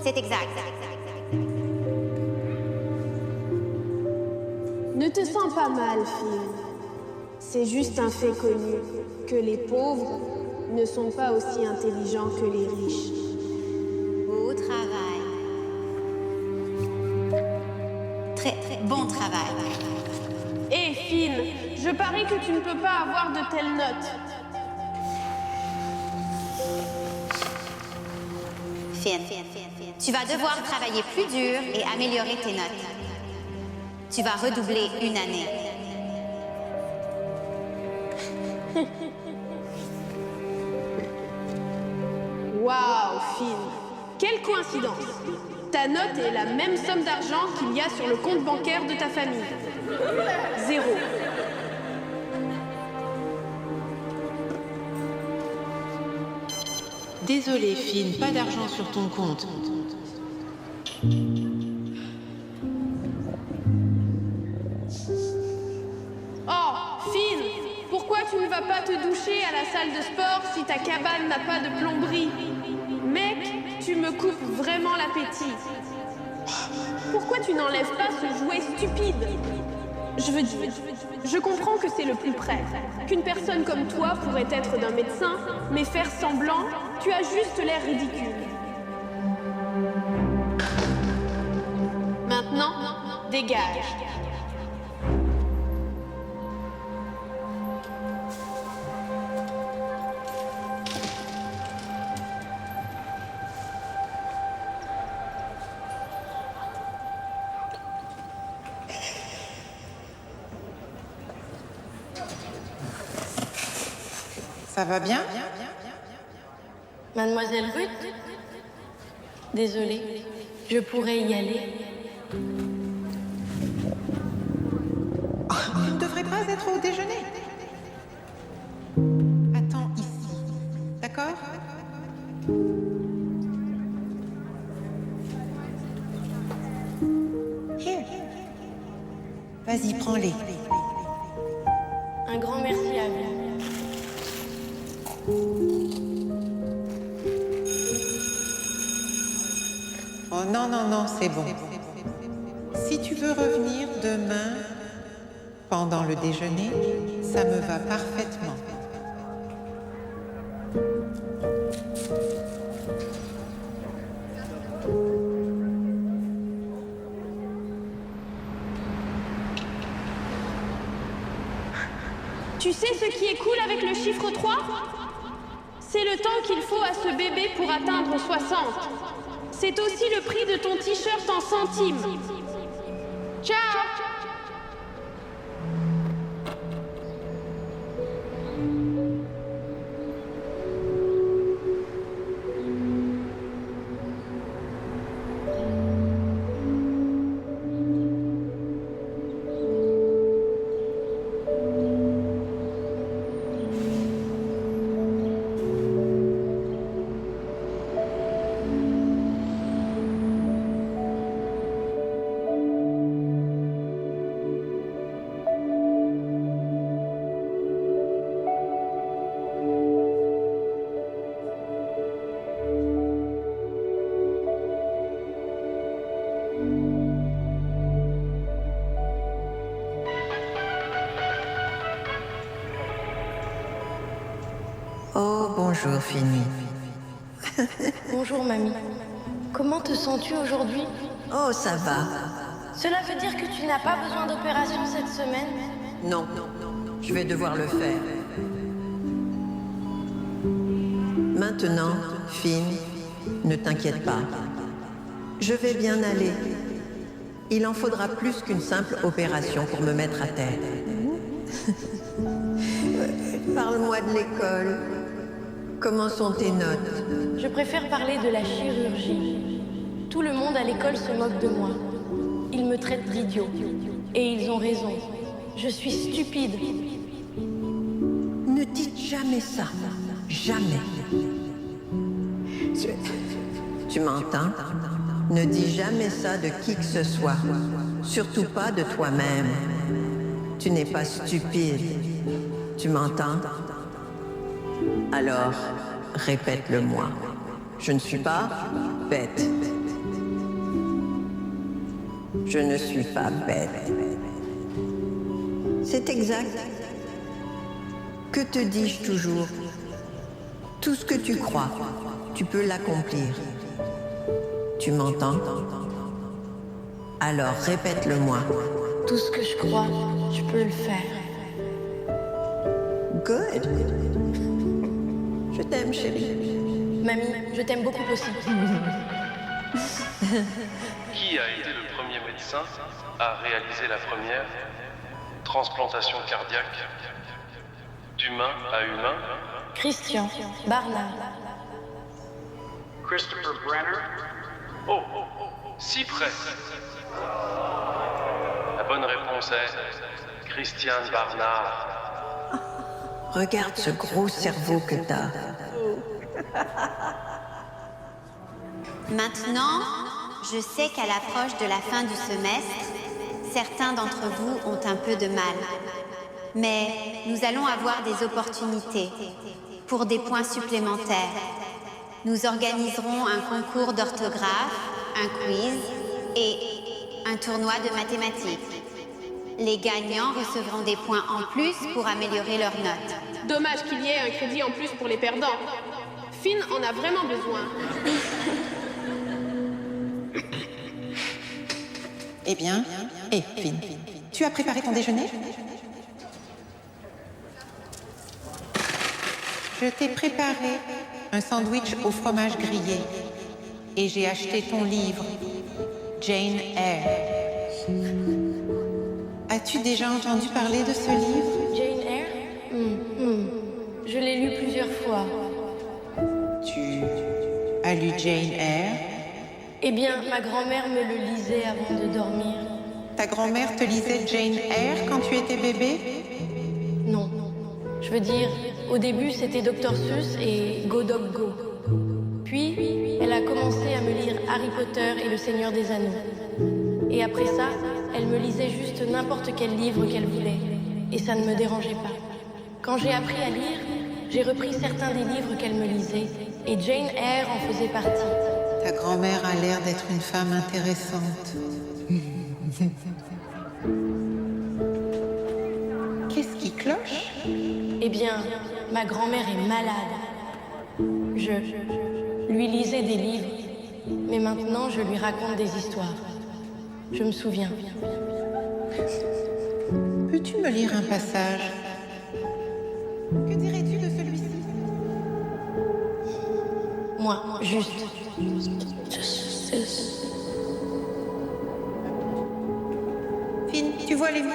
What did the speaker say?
C'est exact. Ne te sens pas mal, fille. C'est juste un fait connu, que les pauvres ne sont pas aussi intelligents que les riches. Beau travail. Très, très bon travail. Hé, Finn, je parie que tu ne peux pas avoir de telles notes. Finn, tu vas devoir travailler plus dur et améliorer tes notes. Tu vas redoubler une année. Waouh, Finn, quelle coïncidence! Ta note est la même somme d'argent qu'il y a sur le compte bancaire de ta famille. 0. Désolé, Finn, pas d'argent sur ton compte. Oh, Finn, pourquoi tu ne vas pas te doucher à la salle de sport si ta cabane n'a pas de plomberie? Mec, tu me coupes vraiment l'appétit. Pourquoi tu n'enlèves pas ce jouet stupide? Je veux dire, je comprends que c'est le plus près. Qu'une personne comme toi pourrait être d'un médecin, mais faire semblant, tu as juste l'air ridicule. Maintenant, dégage. Ça va bien? Mademoiselle Ruth? Désolée, je pourrais y aller. Tu ne devrais pas être au déjeuner. Attends ici, d'accord? Here. Vas-y, prends-les. Un grand merci à vous. Oh non, non, non, c'est bon. Si tu veux revenir demain, pendant le déjeuner, ça me va parfaitement. Tu sais ce qui est cool avec le chiffre 3? C'est le temps qu'il faut à ce bébé pour atteindre 60. C'est aussi le prix de ton t-shirt en centimes. Ciao! Oh, bonjour, Finny. Bonjour, mamie. Comment te sens-tu aujourd'hui? Oh, ça va. Cela veut dire que tu n'as pas besoin d'opération cette semaine? Non, je vais devoir le faire. Maintenant, Finn, ne t'inquiète pas. Je vais bien aller. Il en faudra plus qu'une simple opération pour me mettre à terre. Parle-moi de l'école. Comment sont tes notes? Je préfère parler de la chirurgie. Tout le monde à l'école se moque de moi. Ils me traitent d'idiot. Et ils ont raison. Je suis stupide. Ne dites jamais ça. Jamais. Tu m'entends? Ne dis jamais ça de qui que ce soit. Surtout pas de toi-même. Tu n'es pas stupide. Tu m'entends? Alors, répète-le-moi. Je ne suis pas bête. Je ne suis pas bête. C'est exact. Que te dis-je toujours? Tout ce que tu crois, tu peux l'accomplir. Tu m'entends? Alors répète-le-moi. Tout ce que je crois, je peux le faire. Good. Je t'aime, chérie. Mamie, je t'aime beaucoup aussi. Qui a été le premier médecin à réaliser la première transplantation cardiaque d'humain à humain? Christian Barnard. Christopher Brenner? Oh, si près. La bonne réponse est Christian Barnard. Regarde ce gros cerveau que t'as. Maintenant, je sais qu'à l'approche de la fin du semestre, certains d'entre vous ont un peu de mal. Mais nous allons avoir des opportunités pour des points supplémentaires. Nous organiserons un concours d'orthographe, un quiz et un tournoi de mathématiques. Les gagnants recevront des points en plus pour améliorer leurs notes. Dommage qu'il y ait un crédit en plus pour les perdants. Finn en a vraiment besoin. Eh bien, Finn, tu as préparé ton déjeuner? Je t'ai préparé un sandwich au fromage grillé et j'ai acheté ton livre, Jane Eyre. As-tu déjà entendu parler de ce livre? Jane Eyre? Je l'ai lu plusieurs fois. Tu as lu Jane Eyre? Eh bien, ma grand-mère me le lisait avant de dormir. Ta grand-mère te lisait Jane Eyre quand tu étais bébé? Non. Je veux dire, au début, c'était Dr Seuss et Go Dog Go. Puis, elle a commencé à me lire Harry Potter et le Seigneur des Anneaux. Et après ça, elle me lisait juste n'importe quel livre qu'elle voulait. Et ça ne me dérangeait pas. Quand j'ai appris à lire, j'ai repris certains des livres qu'elle me lisait. Et Jane Eyre en faisait partie. Ta grand-mère a l'air d'être une femme intéressante. Qu'est-ce qui cloche? Eh bien, ma grand-mère est malade. Je lui lisais des livres, mais maintenant je lui raconte des histoires. Je me souviens. Peux-tu me lire un passage? Que dirais-tu de celui-ci? Moi, juste. Finn, tu vois les mots?